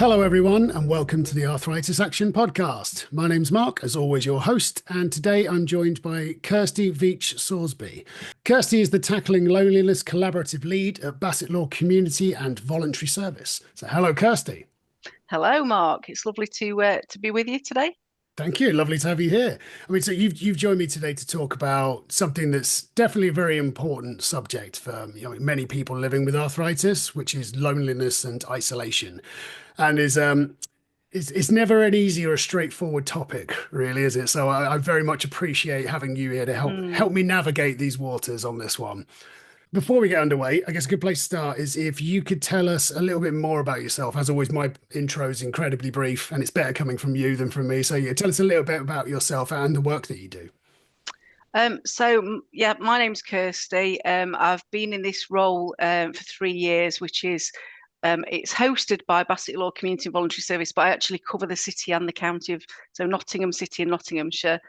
Hello, everyone, and welcome to the Arthritis Action Podcast. My name's Marc, as always, your host, and today I'm joined by Kirsty Veitch-Sorsby. Kirsty is the Tackling Loneliness Collaborative Lead at Bassett Law Community and Voluntary Service. So, hello, Kirsty. Hello, Mark. It's lovely to be with you today. Thank you. Lovely to have you here. I mean, so you've joined me today to talk about something that's definitely a very important subject for many people living with arthritis, which is loneliness and isolation, and it's never an easy or a straightforward topic, really, is it? So I very much appreciate having you here to help me navigate these waters on this one. Before we get underway, I guess a good place to start is if you could tell us a little bit more about yourself. As always, my intro is incredibly brief, and it's better coming from you than from me. So yeah, tell us a little bit about yourself and the work that you do. My name's Kirsty. I've been in this role for 3 years, which is it's hosted by Bassett Law Community and Voluntary Service, but I actually cover the city and the county of Nottingham City and Nottinghamshire.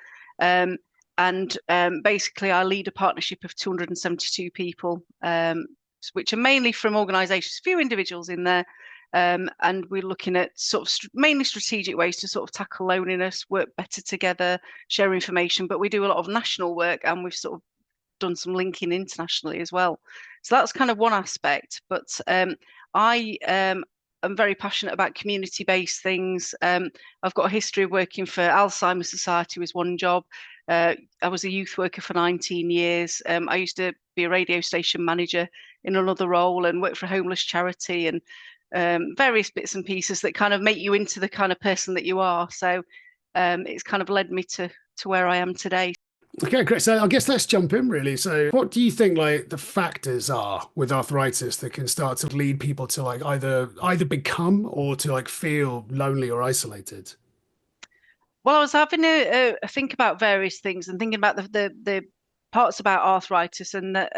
Basically, I lead a partnership of 272 people, which are mainly from organisations, few individuals in there. And we're looking at sort of mainly strategic ways to sort of tackle loneliness, work better together, share information. But we do a lot of national work, and we've sort of done some linking internationally as well. So that's kind of one aspect. But I am very passionate about community-based things. I've got a history of working for Alzheimer's Society was one job. I was a youth worker for 19 years. I used to be a radio station manager in another role and work for a homeless charity and various bits and pieces that kind of make you into the kind of person that you are. So it's kind of led me to where I am today. Okay, great. So I guess let's jump in really. So what do you think like the factors are with arthritis that can start to lead people to like either become or to like feel lonely or isolated? Well, I was having a think about various things and thinking about the parts about arthritis and that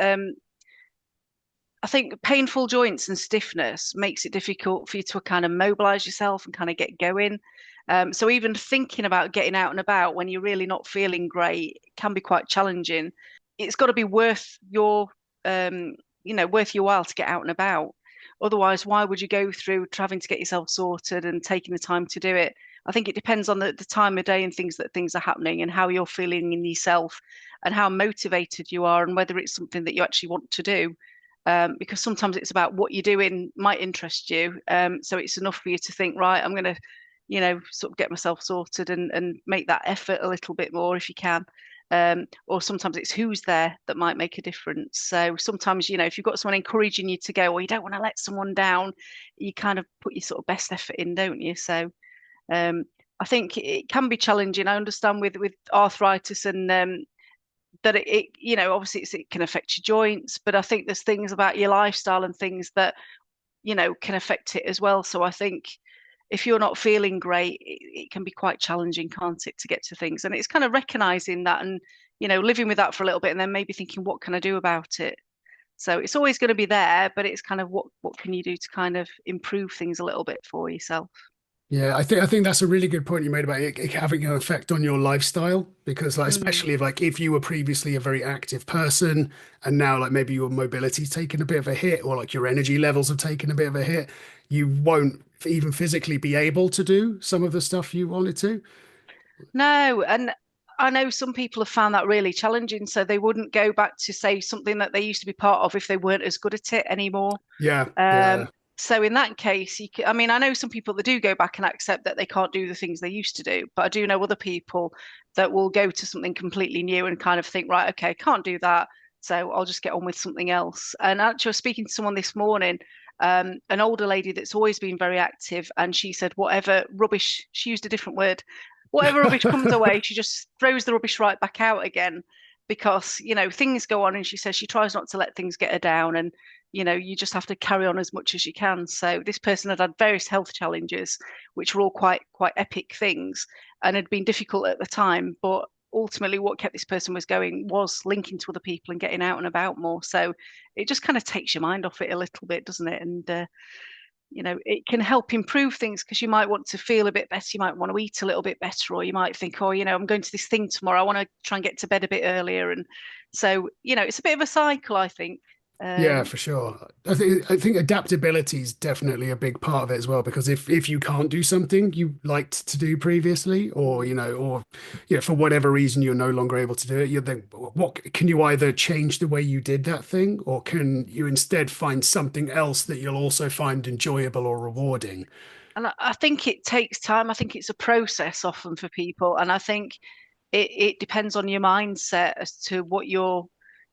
I think painful joints and stiffness makes it difficult for you to kind of mobilize yourself and kind of get going. So even thinking about getting out and about when you're really not feeling great can be quite challenging. It's got to be worth your worth your while to get out and about. Otherwise, why would you go through having to get yourself sorted and taking the time to do it? I think it depends on the time of day and things are happening and how you're feeling in yourself and how motivated you are and whether it's something that you actually want to do. Because sometimes it's about what you're doing might interest you. So it's enough for you to think, right, I'm going to, sort of get myself sorted and make that effort a little bit more if you can. Or sometimes it's who's there that might make a difference. So sometimes, if you've got someone encouraging you to go, or you don't want to let someone down, you kind of put your sort of best effort in, don't you? So I think it can be challenging. I understand with arthritis and that obviously it can affect your joints, but I think there's things about your lifestyle and things that can affect it as well. So I think if you're not feeling great, it can be quite challenging, can't it, to get to things? And it's kind of recognizing that and living with that for a little bit, and then maybe thinking, what can I do about it? So it's always going to be there, but it's kind of what can you do to kind of improve things a little bit for yourself? Yeah, I think that's a really good point you made about it having an effect on your lifestyle because like Mm. especially if you were previously a very active person and now like maybe your mobility's taken a bit of a hit or like your energy levels have taken a bit of a hit, you won't even physically be able to do some of the stuff you wanted to. No, and I know some people have found that really challenging, so they wouldn't go back to say something that they used to be part of if they weren't as good at it anymore. Yeah, Um, yeah. so in that case, I mean, I know some people that do go back and accept that they can't do the things they used to do, but I do know other people that will go to something completely new and kind of think, right, okay, I can't do that, so I'll just get on with something else. And actually, I was speaking to someone this morning, an older lady that's always been very active, and she said, whatever rubbish, she used a different word, whatever rubbish comes away, she just throws the rubbish right back out again because, things go on. And she says she tries not to let things get her down. And, you just have to carry on as much as you can. So this person had various health challenges, which were all quite epic things and had been difficult at the time. But ultimately, what kept this person was going was linking to other people and getting out and about more. So it just kind of takes your mind off it a little bit, doesn't it? And it can help improve things because you might want to feel a bit better. You might want to eat a little bit better, or you might think, oh, I'm going to this thing tomorrow. I want to try and get to bed a bit earlier. And so, it's a bit of a cycle, I think. Yeah, for sure. I think adaptability is definitely a big part of it as well, because if you can't do something you liked to do previously, or for whatever reason you're no longer able to do it, you think, what can you either change the way you did that thing, or can you instead find something else that you'll also find enjoyable or rewarding? And I think it takes time. I think it's a process often for people, and I think it depends on your mindset as to what your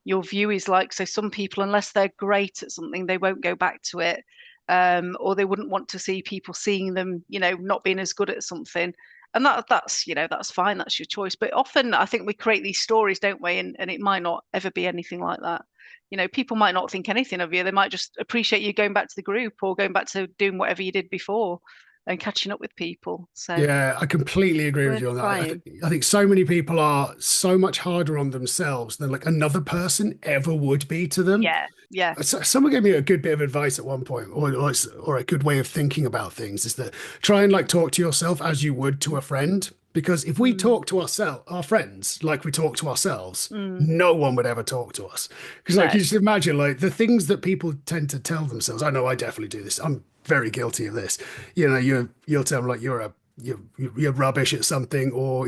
view is like. So some people, unless they're great at something, they won't go back to it, or they wouldn't want to see people seeing them, not being as good at something. And that's fine. That's your choice. But often, I think we create these stories, don't we? And it might not ever be anything like that. People might not think anything of you. They might just appreciate you going back to the group or going back to doing whatever you did before and catching up with people. So Yeah, I completely agree with worth you on that. trying. I think so many people are so much harder on themselves than like another person ever would be to them. Yeah, yeah. Someone gave me a good bit of advice at one point, or a good way of thinking about things, is that try and like talk to yourself as you would to a friend. Because if we Mm, talk to our friends, like we talk to ourselves, mm, no one would ever talk to us. Because like no. you just imagine like the things that people tend to tell themselves. I know I definitely do this. I'm very guilty of this. You'll tell them like you're rubbish at something, or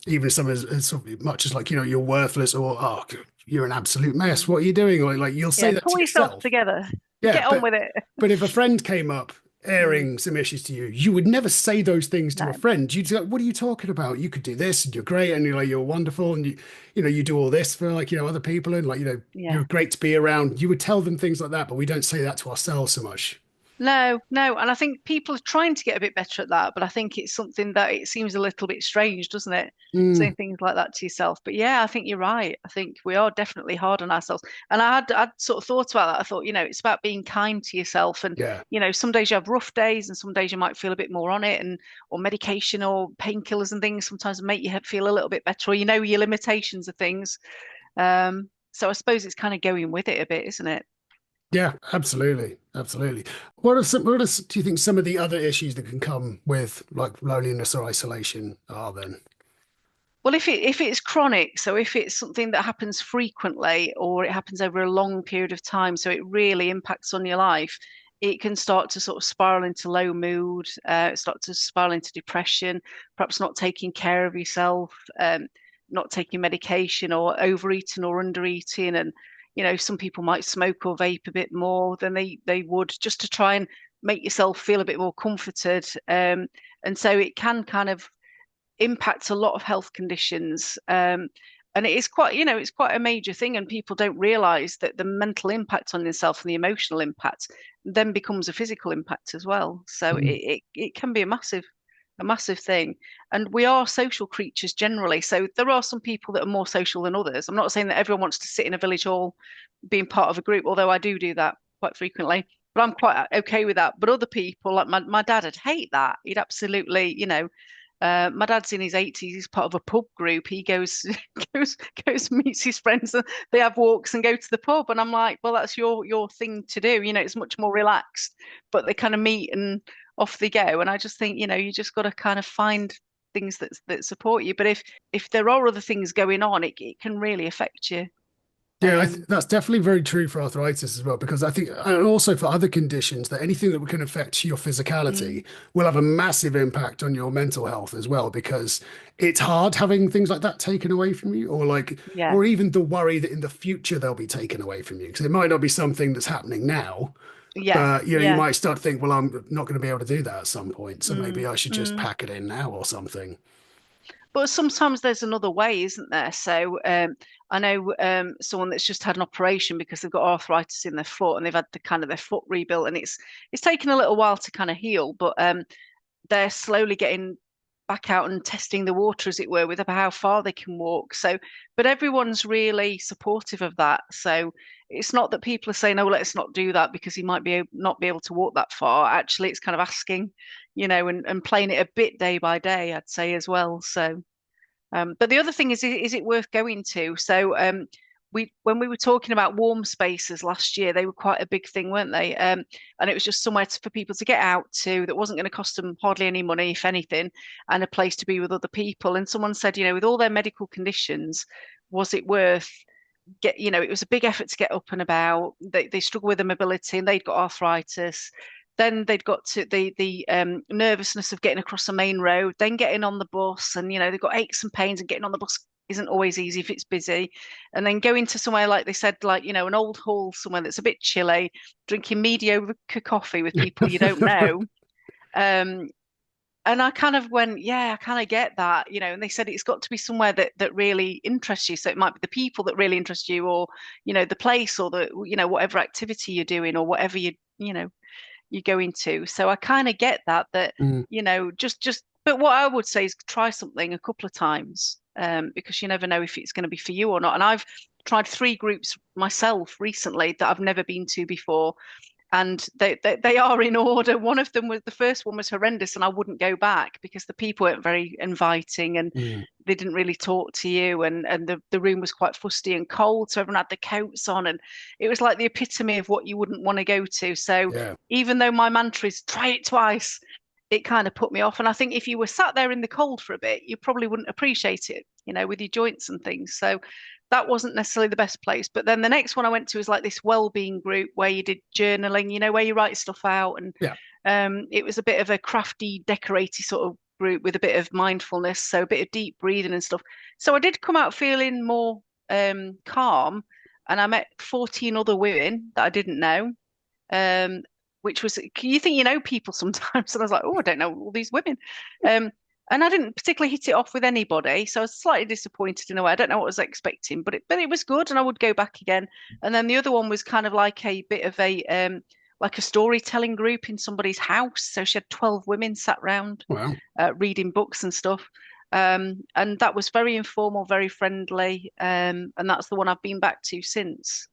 even some as sort of much as like you're worthless, or you're an absolute mess. Mm. What are you doing? Or like you'll say Yeah, that to pull yourself yourself. together. Yeah, Get on with it. but if a friend came up Mm, airing some issues to you, you would never say those things to a no. friend. You'd go, "What are you talking about? You could do this, and you're great, and you're wonderful, and you do all this for like other people, and like Yeah. you're great to be around." You would tell them things like that, but we don't say that to ourselves so much. No, no. And I think people are trying to get a bit better at that, but I think it's something that it seems a little bit strange, doesn't it? Mm, Saying things like that to yourself. But yeah, I think you're right. I think we are definitely hard on ourselves. And I'd sort of thought about that. I thought, it's about being kind to yourself. And, yeah. some days you have rough days and some days you might feel a bit more on it, and or medication or painkillers and things sometimes make you feel a little bit better, or your limitations of things. So I suppose it's kind of going with it a bit, isn't it? Yeah, absolutely. Absolutely. Do you think some of the other issues that can come with like loneliness or isolation are then? Well, if it's chronic, so if it's something that happens frequently or it happens over a long period of time, so it really impacts on your life, it can start to sort of spiral into low mood, start to spiral into depression, perhaps not taking care of yourself, not taking medication or overeating or undereating. And, some people might smoke or vape a bit more than they would just to try and make yourself feel a bit more comforted. And so it can kind of impacts a lot of health conditions. And it is quite, it's quite a major thing, and people don't realize that the mental impact on yourself and the emotional impact then becomes a physical impact as well. So it can be a massive thing. And we are social creatures generally. So there are some people that are more social than others. I'm not saying that everyone wants to sit in a village hall being part of a group, although I do that quite frequently. But I'm quite okay with that. But other people, like my dad, would hate that. He'd absolutely, my dad's in his 80s. He's part of a pub group. He goes, goes, meets his friends, and they have walks and go to the pub. And I'm like, well, that's your thing to do. It's much more relaxed. But they kind of meet and off they go. And I just think, you just got to kind of find things that support you. But if there are other things going on, it can really affect you. Yeah, Um, that's definitely very true for arthritis as well, because I think, and also for other conditions, that anything that can affect your mm, physicality will have a massive impact on your mental health as well, because it's hard having things like that taken away from you, yeah, or even the worry that in the future they'll be taken away from you, because it might not be something that's happening now, yeah, but you yeah. might start to think, well, I'm not going to be able to do that at some point, so maybe Mm, I should just mm. pack it in now or something. But sometimes there's another way, isn't there? So I know someone that's just had an operation because they've got arthritis in their foot and they've had the kind of their foot rebuilt, and it's taken a little while to kind of heal, but they're slowly getting back out and testing the water, as it were, with about how far they can walk. So, but everyone's really supportive of that. So it's not that people are saying, "Oh, let's not do that because he might not be able to walk that far." Actually, it's kind of asking, and playing it a bit day by day, I'd say as well. So, but the other thing is it worth going to? So, when we were talking about warm spaces last year, they were quite a big thing, weren't they? And it was just somewhere for people to get out to that wasn't going to cost them hardly any money, if anything, and a place to be with other people. And someone said, with all their medical conditions, was it worth it was a big effort to get up and about. They struggle with their mobility and they'd got arthritis. Then they'd got to the nervousness of getting across the main road, then getting on the bus, and they've got aches and pains, and getting on the bus isn't always easy if it's busy. And then going to somewhere like they said, like an old hall somewhere that's a bit chilly, drinking mediocre coffee with people you don't know. Um, and I kind of went, yeah, I kind of get that, and they said it's got to be somewhere that really interests you. So it might be the people that really interest you, or, the place, or whatever activity you're doing, or whatever you go into. So I kind of get that, Mm. but what I would say is try something a couple of times, because you never know if it's going to be for you or not. And I've tried 3 groups myself recently that I've never been to before, and they are in order. One of them was the first one was horrendous, and I wouldn't go back because the people weren't very inviting, and Mm. they didn't really talk to you, and the room was quite fusty and cold, so everyone had the coats on, and it was like the epitome of what you wouldn't want to go to. So Yeah. even though my mantra is try it twice, it kind of put me off. And I think if you were sat there in the cold for a bit, you probably wouldn't appreciate it, with your joints and things. So that wasn't necessarily the best place. But then the next one I went to was like this well-being group where you did journaling, where you write stuff out. And Yeah. it was a bit of a crafty, decoraty sort of group with a bit of mindfulness, so a bit of deep breathing and stuff. So I did come out feeling more calm, and I met 14 other women that I didn't know. Um, which was, you think you know people sometimes, and I was like, oh, I don't know all these women. Um, and I didn't particularly hit it off with anybody, so I was slightly disappointed in a way. I don't know what I was expecting, but it was good, and I would go back again. And then the other one was kind of like a bit of a storytelling group in somebody's house. So she had 12 women sat round Wow. reading books and stuff. And that was very informal, very friendly. And that's the one I've been back to since.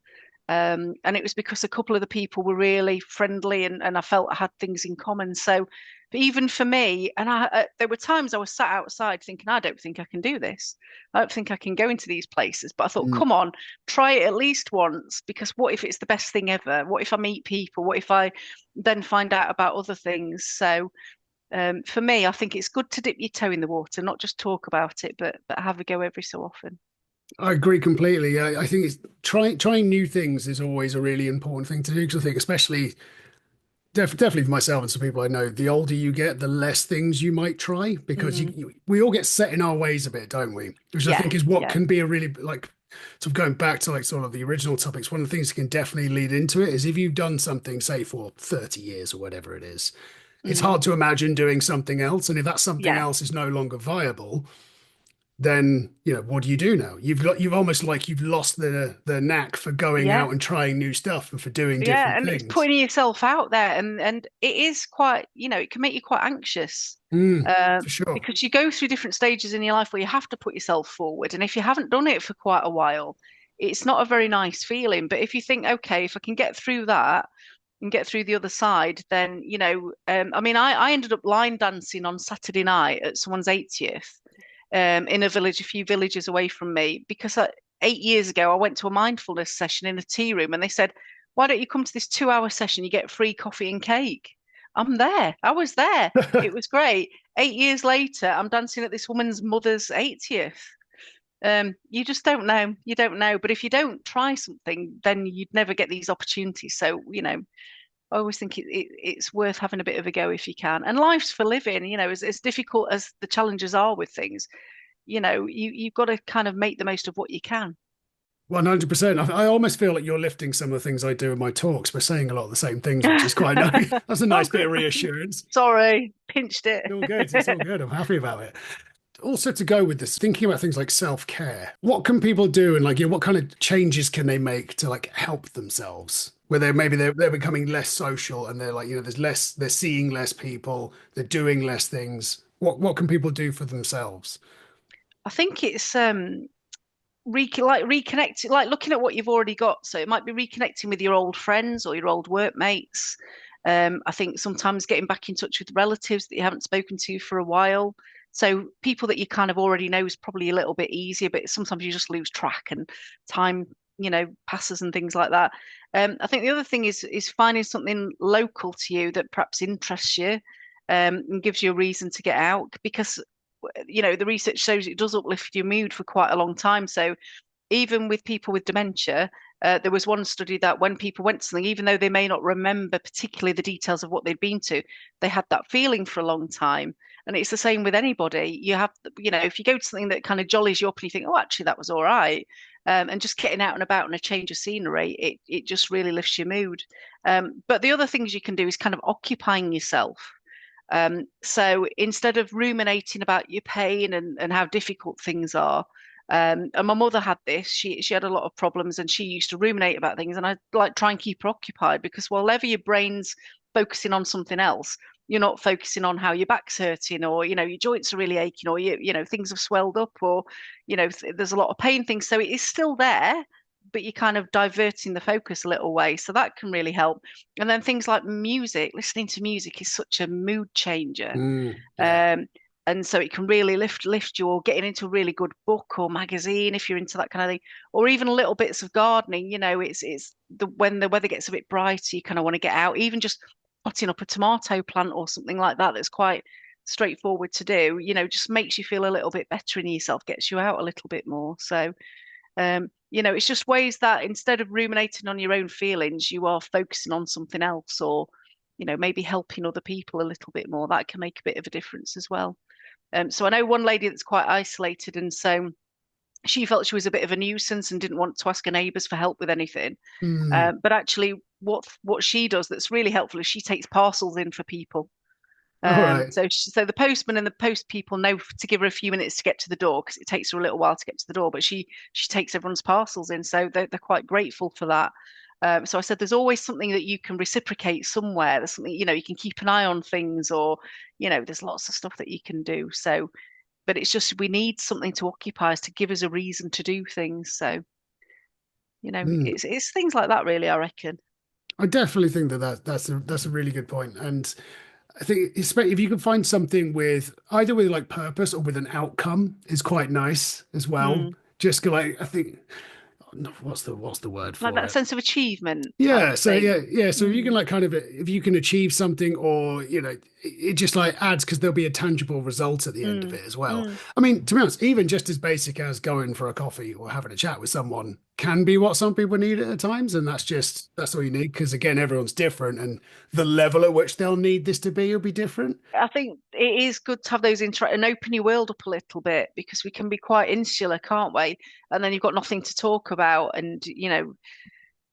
And it was because a couple of the people were really friendly, and I felt I had things in common. So, but even for me, and there were times I was sat outside thinking, I don't think I can do this. I don't think I can go into these places. But I thought, Mm. come on, try it at least once, because what if it's the best thing ever? What if I meet people? What if I then find out about other things? So, for me, I think it's good to dip your toe in the water, not just talk about it, but have a go every so often. I agree completely. I think it's trying new things is always a really important thing to do because I think, especially definitely for myself and some people I know, the older you get, the less things you might try because Mm, we all get set in our ways a bit, don't we? Which I yeah, think is what yeah. can be a really like sort of going back to like sort of the original topics. One of the things that can definitely lead into it is if you've done something, say for 30 years or whatever it is, it's Mm, hard to imagine doing something else. And if that something yeah. else is no longer viable, then what do you do now? You've almost like you've lost the knack for going Yeah. out and trying new stuff and for doing Yeah, different and it's things. putting yourself out there, and it is quite, it can make you quite anxious, Mm, uh, for sure. because you go through different stages in your life where you have to put yourself forward, and if you haven't done it for quite a while, it's not a very nice feeling. But if you think, okay, if I can get through that and get through the other side, then I mean, I ended up line dancing on Saturday night at someone's 80th, in a village a few villages away from me, because 8 years ago I went to a mindfulness session in a tea room, and they said, why don't you come to this 2 hour session? You get free coffee and cake. I'm there. I was there. It was great. 8 years later, I'm dancing at this woman's mother's 80th. You just don't know. You don't know. But if you don't try something, then you'd never get these opportunities. So, I always think it's worth having a bit of a go if you can. And life's for living, as difficult as the challenges are with things, you've got to kind of make the most of what you can. 100%. I almost feel like you're lifting some of the things I do in my talks by saying a lot of the same things, which is quite nice. That's a Oh, nice bit of reassurance. sorry, pinched it. It's all good. It's all good. I'm happy about it. Also, to go with this, thinking about things like self-care, what can people do and like, what kind of changes can they make to like help themselves? Where they're becoming less social and they're like, there's less, they're seeing less people, they're doing less things. What can people do for themselves? I think it's like reconnecting, like looking at what you've already got. So it might be reconnecting with your old friends or your old workmates. I think sometimes getting back in touch with relatives that you haven't spoken to for a while. So people that you kind of already know is probably a little bit easier, but sometimes you just lose track and time, passes and things like that. I think the other thing is finding something local to you that perhaps interests you, and gives you a reason to get out, because the research shows it does uplift your mood for quite a long time. So even with people with dementia, there was one study that when people went to something, even though they may not remember particularly the details of what they'd been to, they had that feeling for a long time. And it's the same with anybody. You have, if you go to something that kind of jollies you up and you think, oh, actually, that was all right. And just getting out and about and a change of scenery, it just really lifts your mood. But the other things you can do is kind of occupying yourself. So instead of ruminating about your pain and how difficult things are, and my mother had this, she had a lot of problems and she used to ruminate about things, and I like try and keep her occupied because whenever your brain's focusing on something else, you're not focusing on how your back's hurting or your joints are really aching or things have swelled up or there's a lot of pain things. So it is still there, but you're kind of diverting the focus a little way. So that can really help. And then things like music, listening to music is such a mood changer. Yeah. Um, and so it can really lift you, or getting into a really good book or magazine if you're into that kind of thing, or even little bits of gardening. It's the when the weather gets a bit brighter, you kind of want to get out, even just potting up a tomato plant or something like that. That's quite straightforward to do. Just makes you feel a little bit better in yourself, gets you out a little bit more. So it's just ways that instead of ruminating on your own feelings, you are focusing on something else, or maybe helping other people a little bit more. That can make a bit of a difference as well. So I know one lady that's quite isolated, and so she felt she was a bit of a nuisance and didn't want to ask her neighbours for help with anything. Mm. But actually, what she does that's really helpful is she takes parcels in for people. All right. So the postman and the post people know to give her a few minutes to get to the door because it takes her a little while to get to the door. But she takes everyone's parcels in, so they're quite grateful for that. So I said, there's always something that you can reciprocate somewhere. There's something, you can keep an eye on things, or there's lots of stuff that you can do. So, but it's just we need something to occupy us to give us a reason to do things. So, Mm. it's things like that, really, I reckon. I definitely think that's a really good point. And I think especially if you can find something with either with like purpose or with an outcome is quite nice as well. Mm. Just like I think what's the word Like for that it? sense of achievement type Yeah, so thing. yeah. So if you can Mm. like kind of if you can achieve something, or it just like adds because there'll be a tangible result at the end of Mm. it as well. Mm. I mean, to be honest, even just as basic as going for a coffee or having a chat with someone can be what some people need at times, and that's all you need because again, everyone's different, and the level at which they'll need this to be will be different. I think it is good to have those interact and open your world up a little bit because we can be quite insular, can't we? And then you've got nothing to talk about, and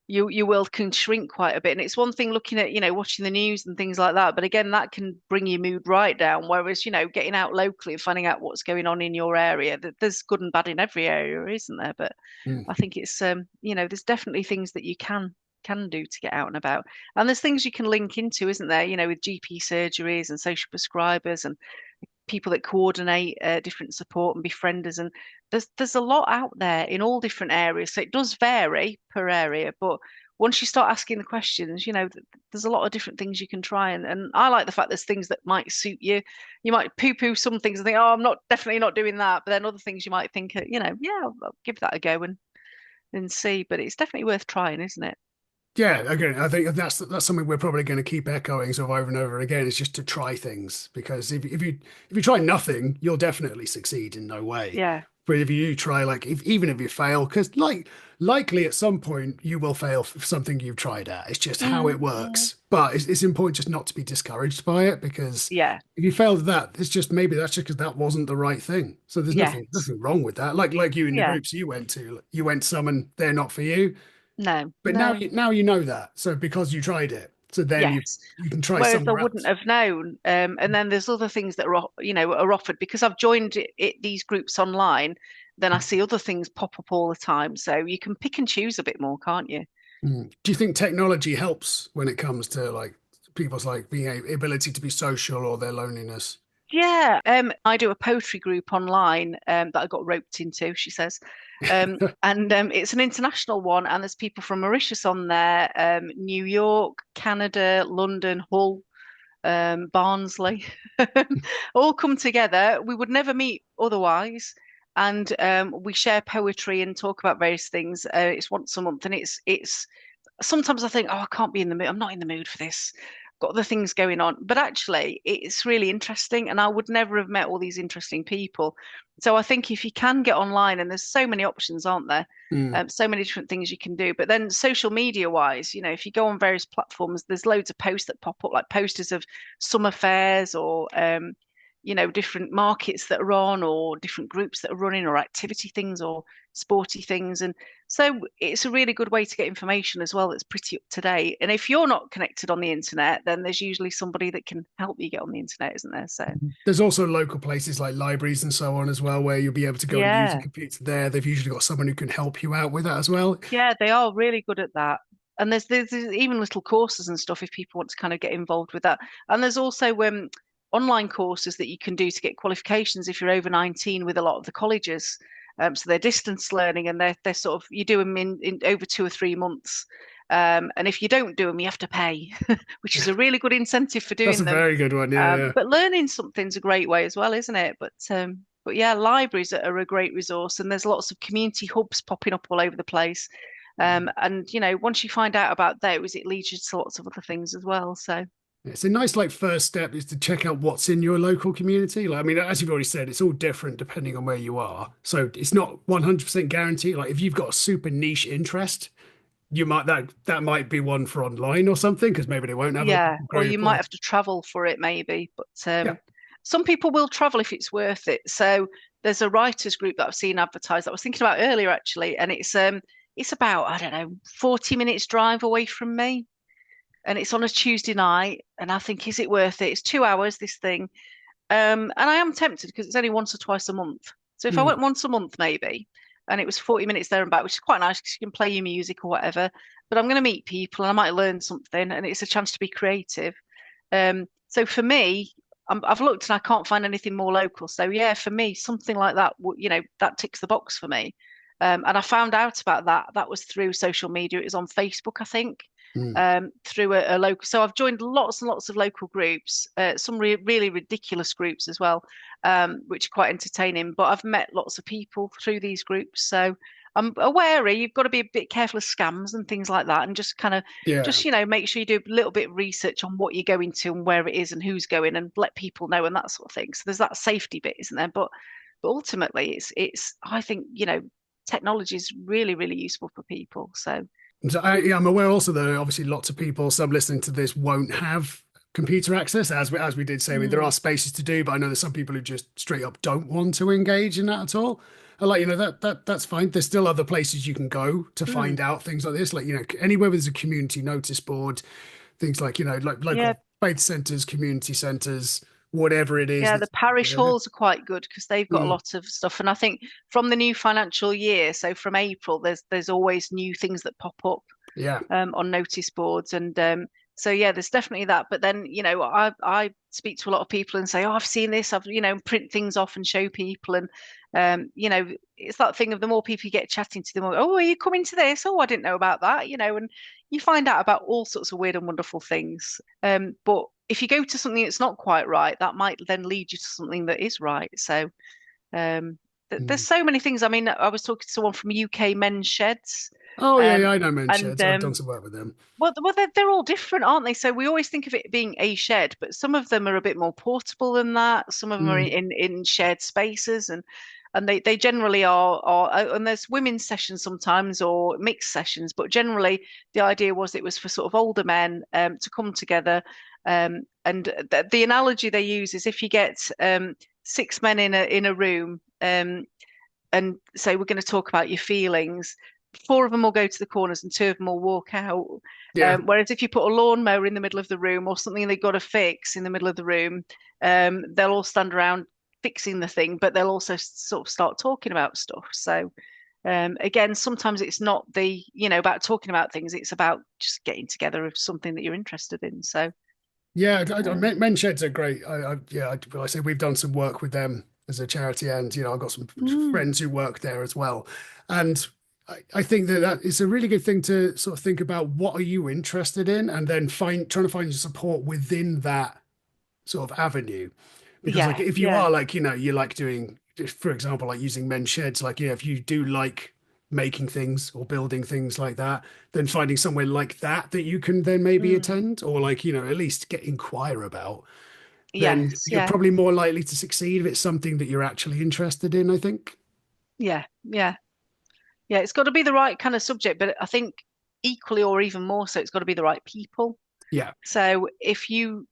your world can shrink quite a bit. And it's one thing looking at watching the news and things like that, but again, that can bring your mood right down. Whereas getting out locally and finding out what's going on in your area, that there's good and bad in every area, isn't there? But Mm, I think it's there's definitely things that you can do to get out and about. And there's things you can link into, isn't there? With GP surgeries and social prescribers and people that coordinate different support and befrienders. And there's a lot out there in all different areas. So it does vary per area, but once you start asking the questions, there's a lot of different things you can try. And I like the fact there's things that might suit you. You might poo-poo some things and think, oh, I'm not definitely not doing that. But then other things you might think, yeah, I'll give that a go and see. But it's definitely worth trying, isn't it? yeah, again, I think that's something we're probably going to keep echoing sort of over and over again. Is just to try things because if you try nothing, you'll definitely succeed in no way. Yeah. But if you try, like, even if you fail, because likely at some point you will fail for something you've tried at. It's just how it Mm, mm. works. But it's important just not to be discouraged by it because Yeah. if you failed at that, it's just maybe that's just because that wasn't the right thing. So there's nothing Yes. nothing wrong with that. Like you in the Yeah. groups you went some and they're not for you. No. But now No. you know that. So because you tried it, so then Yes. you can try Whereas I somewhere wouldn't else. have known. And then there's other things that are offered because I've joined these groups online. Then I see other things pop up all the time. So you can pick and choose a bit more, can't you? Mm. Do you think technology helps when it comes to like people's like being ability to be social or their loneliness? Yeah, I do a poetry group online that I got roped into, she says. And it's an international one, and there's people from Mauritius on there, New York, Canada, London, Hull, Barnsley, all come together. We would never meet otherwise. And we share poetry and talk about various things. It's once a month, and it's sometimes I think, oh, I can't be in the mood. I'm not in the mood for this. got other things going on. But actually, it's really interesting, and I would never have met all these interesting people. So I think if you can get online, and there's so many options, aren't there? Mm. So many different things you can do. But then social media wise, if you go on various platforms, there's loads of posts that pop up, like posters of summer fairs or different markets that are on, or different groups that are running, or activity things, or sporty things. And so it's a really good way to get information as well that's pretty up to date. And if you're not connected on the internet, then there's usually somebody that can help you get on the internet, isn't there? So There's also local places like libraries and so on as well, where you'll be able to go and use a yeah, computer there. They've usually got someone who can help you out with that as well. yeah, they are really good at that. And there's even little courses and stuff if people want to kind of get involved with that. And there's also online courses that you can do to get qualifications if you're over 19 with a lot of the colleges. So they're distance learning, and they're sort of, you do them in over 2 or 3 months. And if you don't do them, you have to pay, which is a really good incentive for That's a doing them. very good one. Yeah, yeah. But learning something's a great way as well, isn't it? But yeah, libraries are a great resource, and there's lots of community hubs popping up all over the place. And once you find out about those, it leads you to lots of other things as well. So It's a nice like first step is to check out what's in your local community. Like, I mean, as you've already said, it's all different depending on where you are. So it's not 100% guaranteed. Like if you've got a super niche interest, you might that might be one for online or something because maybe they won't have a yeah, or great you might quality. have to travel for it maybe, but Yeah. some people will travel if it's worth it. So there's a writers group that I've seen advertised that I was thinking about earlier actually, and it's about, I don't know, 40 minutes drive away from me, and it's on a Tuesday night, and I think, is it worth it? It's 2 hours, this thing. And I am tempted because it's only once or twice a month. So if I Mm. went once a month, maybe, and it was 40 minutes there and back, which is quite nice because you can play your music or whatever. But I'm going to meet people and I might learn something, and it's a chance to be creative. So for me, I've looked and I can't find anything more local. So yeah, for me, something like that, that ticks the box for me. And I found out about that. That was through social media. It was on Facebook, I think, Mm. through a local. So I've joined lots and lots of local groups, some really ridiculous groups as well, which are quite entertaining. But I've met lots of people through these groups. So I'm aware you've got to be a bit careful of scams and things like that, and just kind of Yeah. just make sure you do a little bit of research on what you're going to and where it is and who's going, and let people know and that sort of thing. So there's that safety bit, isn't there? But ultimately, it's I think technology is really useful for people. So So yeah, I'm aware also that obviously lots of people, some listening to this, won't have computer access, as we did say. I mean, there mm, are spaces to do, but I know there's some people who just straight up don't want to engage in that at all. And like, that's fine. There's still other places you can go to mm, find out things like this. Like, anywhere there's a community notice board, things like, like yeah, local faith centers, community centers, whatever it is yeah, the that's parish there. halls are quite good because they've got a Mm, lot of stuff. And I think from the new financial year, so from April, there's always new things that pop up yeah. on notice boards. And so yeah, there's definitely that. But then I speak to a lot of people and say, oh, I've seen this. I've print things off and show people. And it's that thing of, the more people you get chatting to, the more, oh, are you coming to this? Oh, I didn't know about that. And you find out about all sorts of weird and wonderful things. But if you go to something that's not quite right, that might then lead you to something that is right. So um, there's Mm. so many things. I mean, I was talking to someone from UK Men's Sheds, Oh yeah, um, yeah, I know men's and sheds. I've done some work with them. well, they're all different, aren't they? So we always think of it being a shed, but some of them are a bit more portable than that. Some of them are Mm, in shared spaces, and they generally and there's women's sessions sometimes, or mixed sessions, but generally the idea was it was for sort of older men to come together. And the analogy they use is, if you get 6 men in a room, and say, we're going to talk about your feelings, four of them will go to the corners and two of them will walk out. yeah. Whereas if you put a lawnmower in the middle of the room, or something they've got to fix in the middle of the room, they'll all stand around fixing the thing, but they'll also sort of start talking about stuff. So again, sometimes it's not about talking about things, it's about just getting together of something that you're interested in. So Yeah, um, men's sheds are great. Yeah, well, I say we've done some work with them as a charity, and I've got some mm, friends who work there as well. And I think that is a really good thing to sort of think about. What are you interested in, and then trying to find your support within that sort of avenue. Because like yeah, if you yeah, are like you like doing, for example, like using men's sheds, like if you do like making things or building things like that, then finding somewhere like that that you can then maybe Mm. attend or like, at least get inquire about, then Yes, you're yeah, probably more likely to succeed if it's something that you're actually interested in, I think. yeah, yeah, yeah. It's got to be the right kind of subject, but I think equally or even more so, it's got to be the right people. Yeah. So if you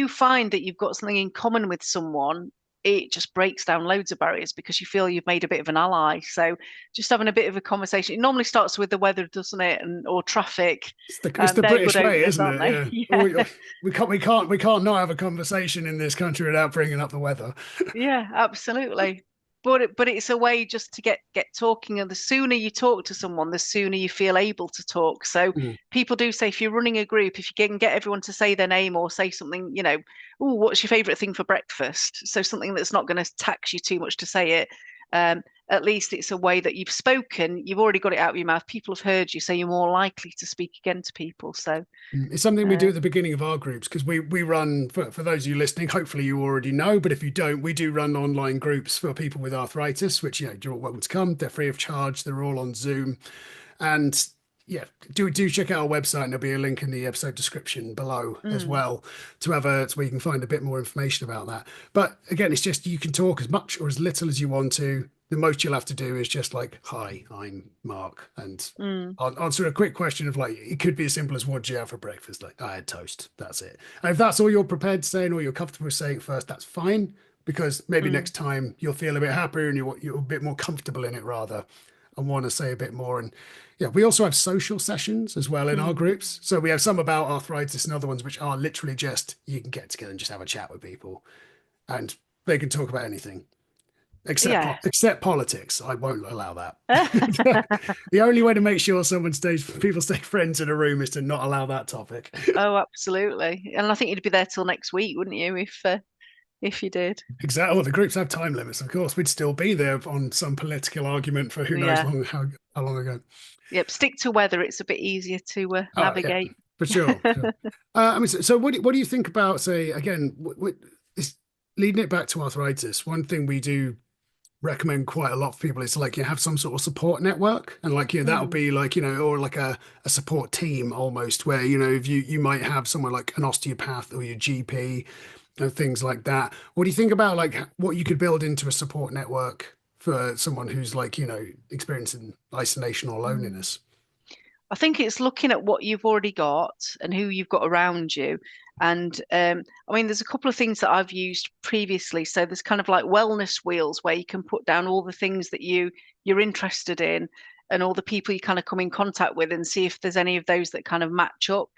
find that you've got something in common with someone, it just breaks down loads of barriers because you feel you've made a bit of an ally. So just having a bit of a conversation. It normally starts with the weather, doesn't it? And or traffic. It's the They're good British way, openers, isn't aren't it? they? Yeah. Yeah. We can't not have a conversation in this country without bringing up the weather. Yeah, absolutely. But it's a way just to get talking, and the sooner you talk to someone, the sooner you feel able to talk. So Mm. people do say if you're running a group, if you can get everyone to say their name or say something, oh, what's your favorite thing for breakfast? So something that's not going to tax you too much to say it. Um, at least it's a way that you've spoken, you've already got it out of your mouth. People have heard you, so you're more likely to speak again to people. So, It's something we do uh, at the beginning of our groups because we run for those of you listening, hopefully you already know, but if you don't, we do run online groups for people with arthritis, which you're all welcome to come. They're free of charge. They're all on Zoom. And yeah, do check out our website and there'll be a link in the episode description below as mm, well so where you can find a bit more information about that. But again, it's just you can talk as much or as little as you want to. The most you'll have to do is just like, hi, I'm Mark, and mm, I'll answer a quick question of like, it could be as simple as what did you have for breakfast? Like, I had toast. That's it. And if that's all you're prepared to say and all you're comfortable with saying first, that's fine. Because maybe mm, next time you'll feel a bit happier and you're a bit more comfortable in it rather and want to say a bit more. And yeah, we also have social sessions as well in our mm. groups. So we have some about arthritis and other ones which are literally just you can get together and just have a chat with people and they can talk about anything Yeah. except politics. I won't allow that. The only way to make sure people stay friends in a room is to not allow that topic. Oh, absolutely. And I think you'd be there till next week, wouldn't you, if you did? Exactly. Well, the groups have time limits, of course. We'd still be there on some political argument for who knows Yeah. how long ago. Yep. Stick to weather. It's a bit easier to Oh yeah, navigate. for sure. Sure. I mean, so what do you think about, say, again, is leading it back to arthritis? One thing we do recommend quite a lot for people is like you have some sort of support network, and like that'll Mm, be like or like a support team almost, where if you might have someone like an osteopath or your GP and things like that. What do you think about like what you could build into a support network for someone who's like experiencing isolation or mm. loneliness? I think it's looking at what you've already got and who you've got around you. And I mean, there's a couple of things that I've used previously. So there's kind of like wellness wheels where you can put down all the things that you're interested in and all the people you kind of come in contact with and see if there's any of those that kind of match up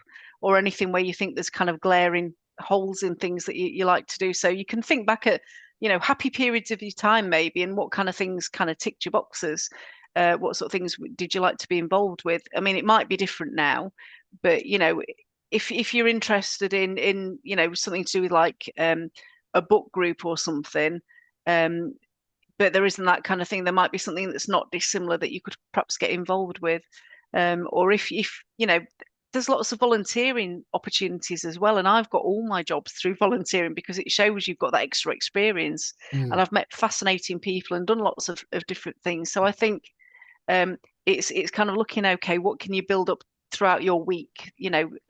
or anything where you think there's kind of glaring holes in things that you like to do. So you can think back at, happy periods of your time maybe and what kind of things kind of ticked your boxes. What sort of things did you like to be involved with? I mean, it might be different now, but if you're interested in something to do with like a book group or something, um, but there isn't that kind of thing, there might be something that's not dissimilar that you could perhaps get involved with, or if there's lots of volunteering opportunities as well. And I've got all my jobs through volunteering because it shows you've got that extra experience. And Mm. I've met fascinating people and done lots of different things. So I think um, it's kind of looking, okay, what can you build up throughout your week,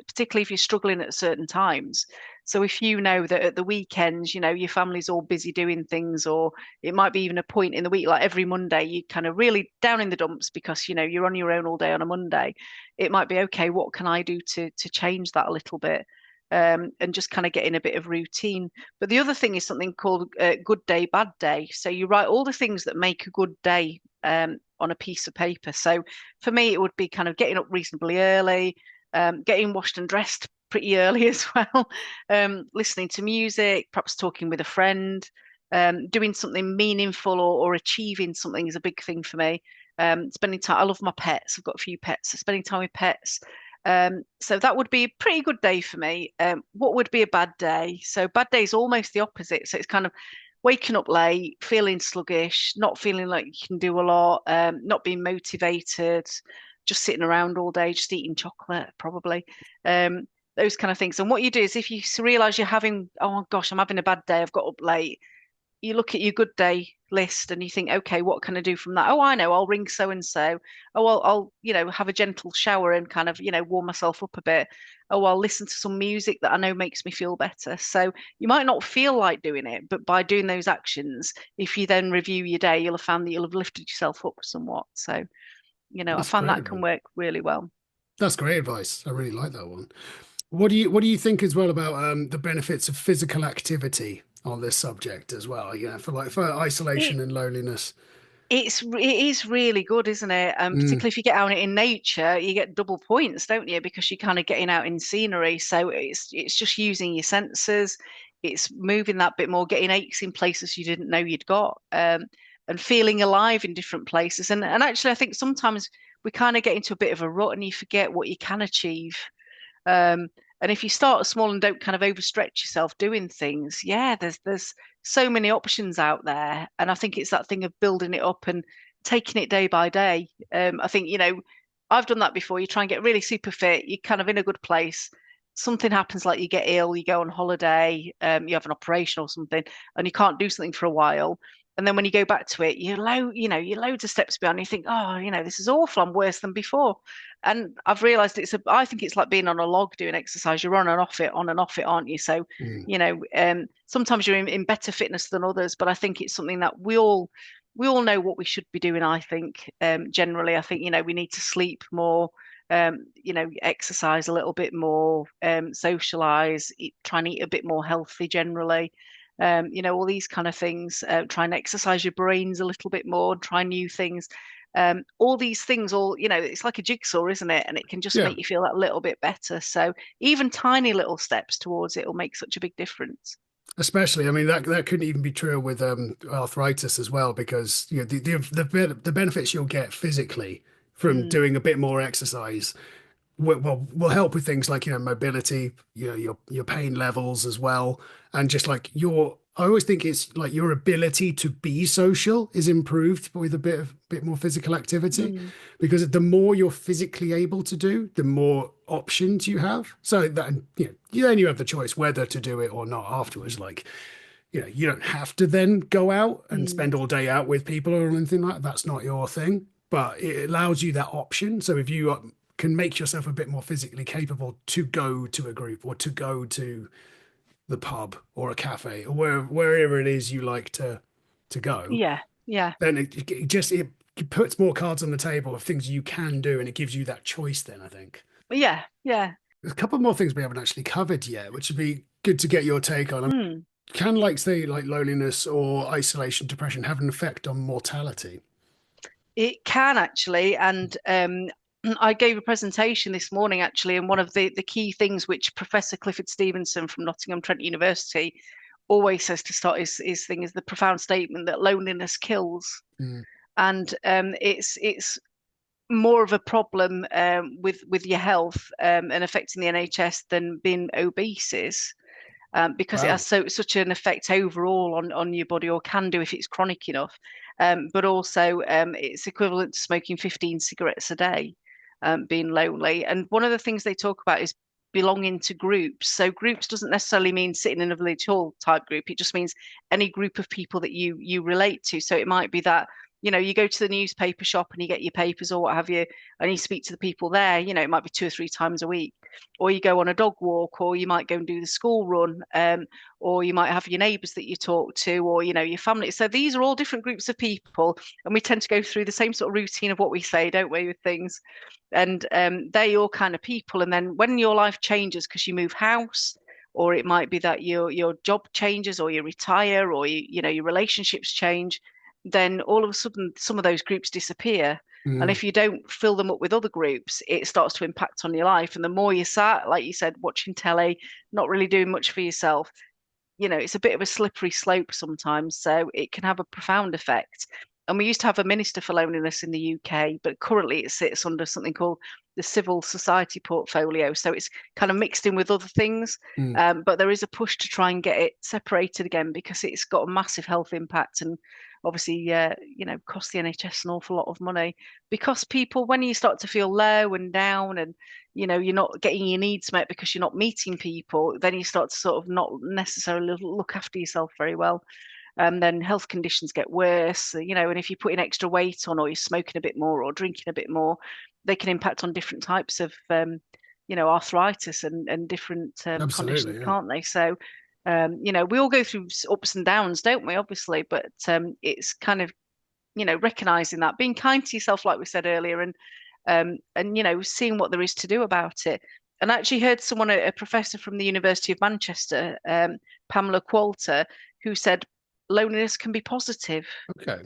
particularly if you're struggling at certain times. So if you know that at the weekends, your family's all busy doing things, or it might be even a point in the week, like every Monday, you kind of really down in the dumps because you're on your own all day on a Monday. It might be okay, what can I do to change that a little bit? And just kind of get in a bit of routine. But the other thing is something called good day, bad day. So you write all the things that make a good day on a piece of paper. So for me, it would be kind of getting up reasonably early, getting washed and dressed pretty early as well, listening to music, perhaps talking with a friend, doing something meaningful or achieving something is a big thing for me. Spending time, I love my pets. I've got a few pets, so spending time with pets. So that would be a pretty good day for me. What would be a bad day? So bad day is almost the opposite. So it's kind of waking up late, feeling sluggish, not feeling like you can do a lot, not being motivated, just sitting around all day, just eating chocolate, probably. Those kind of things. And what you do is if you realize you're having, oh gosh, I'm having a bad day, I've got up late, you look at your good day list and you think, okay, what can I do from that? Oh, I know, I'll ring so and so. Oh, I'll have a gentle shower and kind of, warm myself up a bit. Oh, I'll listen to some music that I know makes me feel better. So you might not feel like doing it, but by doing those actions, if you then review your day, you'll have found that you'll have lifted yourself up somewhat. So, I That's find great that can advice. work really well. That's great advice. I really like that one. What do you think as well about the benefits of physical activity on this subject as well? For isolation It and loneliness. it is really good, isn't it? Mm, Particularly if you get out in nature, you get double points, don't you? Because you're kind of getting out in scenery. So it's just using your senses. It's moving that bit more, getting aches in places you didn't know you'd got, and feeling alive in different places. And actually, I think sometimes we kind of get into a bit of a rut and you forget what you can achieve. Um, and if you start small and don't kind of overstretch yourself doing things, yeah, there's so many options out there. And I think it's that thing of building it up and taking it day by day. I think, I've done that before. You try and get really super fit, you're kind of in a good place. Something happens, like you get ill, you go on holiday, you have an operation or something, and you can't do something for a while. And then when you go back to it, you're loads of steps behind. You think, oh, this is awful. I'm worse than before. And I've realized I think it's like being on a log doing exercise. You're on and off it, aren't you? So, mm. sometimes you're in better fitness than others, but I think it's something that we all know what we should be doing. I think, generally, I think, we need to sleep more, exercise a little bit more, socialize, try and eat a bit more healthy generally. All these kind of things, try and exercise your brains a little bit more, try new things. All these things, it's like a jigsaw, isn't it? And it can just Yeah, make you feel that little bit better. So even tiny little steps towards it will make such a big difference. especially. I mean, that couldn't even be true with arthritis as well, because the benefits you'll get physically from Mm, doing a bit more exercise will help with things like mobility, your pain levels as well, and just like your. I always think it's like your ability to be social is improved with a bit more physical activity, mm, because the more you're physically able to do, the more options you have. So that then you have the choice whether to do it or not afterwards. Like you don't have to then go out and mm. spend all day out with people or anything like that. That's not your thing, but it allows you that option. So if you can make yourself a bit more physically capable to go to a group or to go to the pub or a cafe or wherever it is you like to go, Yeah, yeah, then it puts more cards on the table of things you can do, and it gives you that choice. Then I think yeah, yeah. there's a couple more things we haven't actually covered yet, which would be good to get your take on. I mean, Mm. can like say like loneliness or isolation, depression have an effect on mortality? It can actually, and I gave a presentation this morning actually, and one of the key things which Professor Clifford Stevenson from Nottingham Trent University always says to start his thing is the profound statement that loneliness kills, Mm. and it's more of a problem with your health and affecting the NHS than being obese is. Because it has Wow. such an effect overall on your body, or can do if it's chronic enough. But also, it's equivalent to smoking 15 cigarettes a day, being lonely. And one of the things they talk about is belonging to groups. So groups doesn't necessarily mean sitting in a village hall type group. It just means any group of people that you relate to. So it might be that, you go to the newspaper shop and you get your papers or what have you, and you speak to the people there. It might be 2 or 3 times a week, or you go on a dog walk, or you might go and do the school run, or you might have your neighbours that you talk to, or your family. So these are all different groups of people, and we tend to go through the same sort of routine of what we say, don't we, with things? And they're your kind of people. And then when your life changes because you move house, or it might be that your job changes, or you retire, or your relationships change, then all of a sudden some of those groups disappear. And Mm. if you don't fill them up with other groups, it starts to impact on your life. And the more you sat, like you said, watching telly, not really doing much for yourself, it's a bit of a slippery slope sometimes. So it can have a profound effect. And we used to have a minister for loneliness in the UK, but currently it sits under something called the Civil Society Portfolio. So it's kind of mixed in with other things. Mm. But there is a push to try and get it separated again because it's got a massive health impact and obviously, cost the NHS an awful lot of money because people, when you start to feel low and down and you're not getting your needs met because you're not meeting people, then you start to sort of not necessarily look after yourself very well. then health conditions get worse, and if you're putting extra weight on, or you're smoking a bit more or drinking a bit more, they can impact on different types of, arthritis and different conditions, Absolutely. Yeah. can't they? So, we all go through ups and downs, don't we? Obviously, but it's kind of, recognizing that, being kind to yourself, like we said earlier, and seeing what there is to do about it. And I actually heard someone, a professor from the University of Manchester, Pamela Qualter, who said loneliness can be positive, Okay.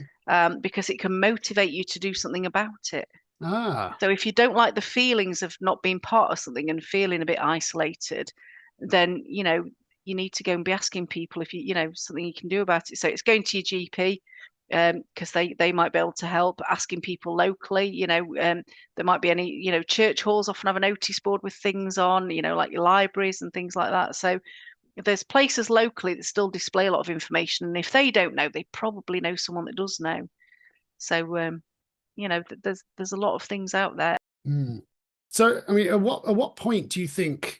because it can motivate you to do something about it. Ah, So if you don't like the feelings of not being part of something and feeling a bit isolated, then you need to go and be asking people if something you can do about it. So it's going to your GP, because they might be able to help, asking people locally. There might be any, church halls often have a notice board with things on, like your libraries and things like that. So there's places locally that still display a lot of information, and if they don't know, they probably know someone that does know. So there's a lot of things out there. hmm. So, I mean, at what point do you think?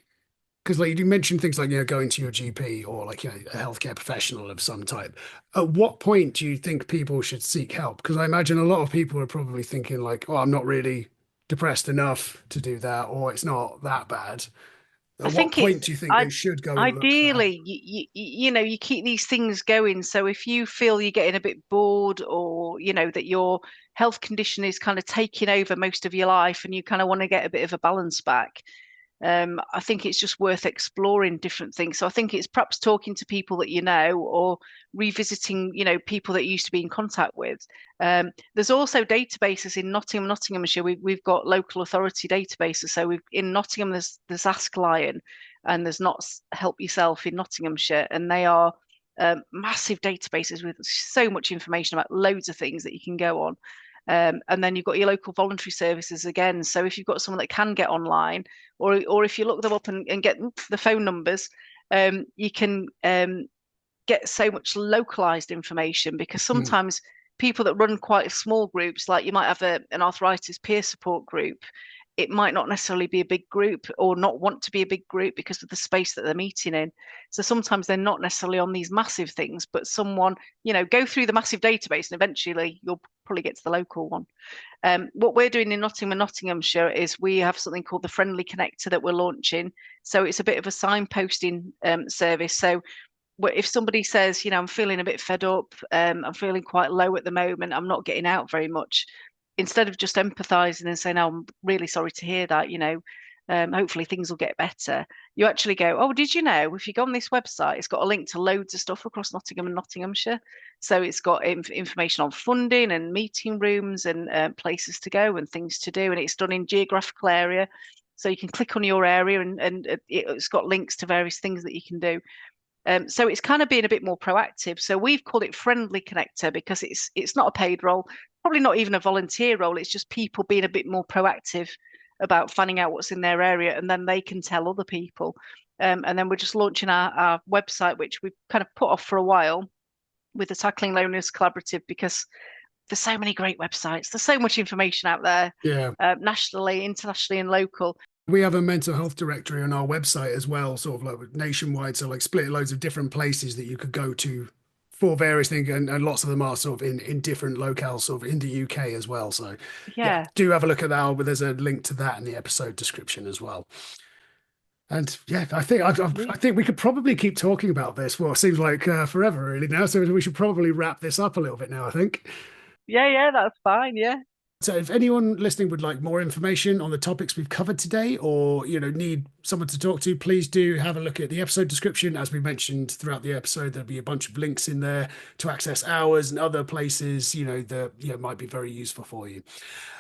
Because like you mentioned things like going to your GP or like a healthcare professional of some type. At what point do you think people should seek help? Because I imagine a lot of people are probably thinking like, "Oh, I'm not really depressed enough to do that," or "It's not that bad." I At what think it's point do you think I they should go and look for help? ideally you keep these things going. So if you feel you're getting a bit bored, or that your health condition is kind of taking over most of your life, and you kind of want to get a bit of a balance back, I think it's just worth exploring different things. So I think it's perhaps talking to people that or revisiting, people that you used to be in contact with. There's also databases in Nottinghamshire. We've got local authority databases. So in Nottingham, there's Ask Lion, and there's Not Help Yourself in Nottinghamshire, and they are massive databases with so much information about loads of things that you can go on. And then you've got your local voluntary services again. So if you've got someone that can get online, or if you look them up and get the phone numbers, you can get so much localized information, because Mm, sometimes people that run quite small groups, like you might have an arthritis peer support group, it might not necessarily be a big group, or not want to be a big group because of the space that they're meeting in. So sometimes they're not necessarily on these massive things, but someone, go through the massive database, and eventually you'll probably get to the local one. What we're doing in Nottingham and Nottinghamshire is we have something called the Friendly Connector that we're launching. So it's a bit of a signposting service. So if somebody says, I'm feeling a bit fed up, I'm feeling quite low at the moment, I'm not getting out very much, instead of just empathizing and saying, "Oh, I'm really sorry to hear that," hopefully things will get better. You actually go, "Oh, did you know if you go on this website, it's got a link to loads of stuff across Nottingham and Nottinghamshire. So it's got information on funding and meeting rooms and places to go and things to do, and it's done in geographical area. So you can click on your area, and it's got links to various things that you can do. So it's kind of being a bit more proactive. So we've called it Friendly Connector because it's not a paid role, probably not even a volunteer role. It's just people being a bit more proactive about finding out what's in their area, and then they can tell other people. And then we're just launching our website, which we've kind of put off for a while, with the Tackling Loneliness Collaborative, because there's so many great websites. There's so much information out there, yeah. nationally, internationally, and local. We have a mental health directory on our website as well, sort of like nationwide. So like split loads of different places that you could go to for various things, and lots of them are sort of in different locales, sort of in the UK as well. So yeah, Yeah. do have a look at that. But there's a link to that in the episode description as well. And yeah, I think we could probably keep talking about this. Well, it seems like forever really now. So we should probably wrap this up a little bit now, I think. Yeah, yeah, that's fine. Yeah. So if anyone listening would like more information on the topics we've covered today, or need someone to talk to, please do have a look at the episode description. As we mentioned throughout the episode, there'll be a bunch of links in there to access ours and other places, that might be very useful for you.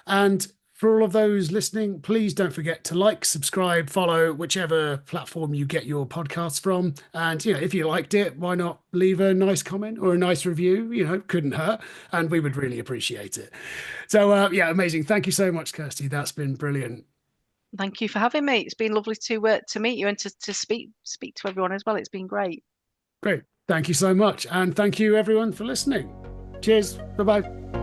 And for all of those listening, please don't forget to like, subscribe, follow whichever platform you get your podcasts from. And, if you liked it, why not leave a nice comment or a nice review? Couldn't hurt. And we would really appreciate it. So, yeah, amazing. Thank you so much, Kirsty. That's been brilliant. Thank you for having me. It's been lovely to meet you and to speak to everyone as well. It's been great. Great. Thank you so much. And thank you, everyone, for listening. Cheers. Bye bye.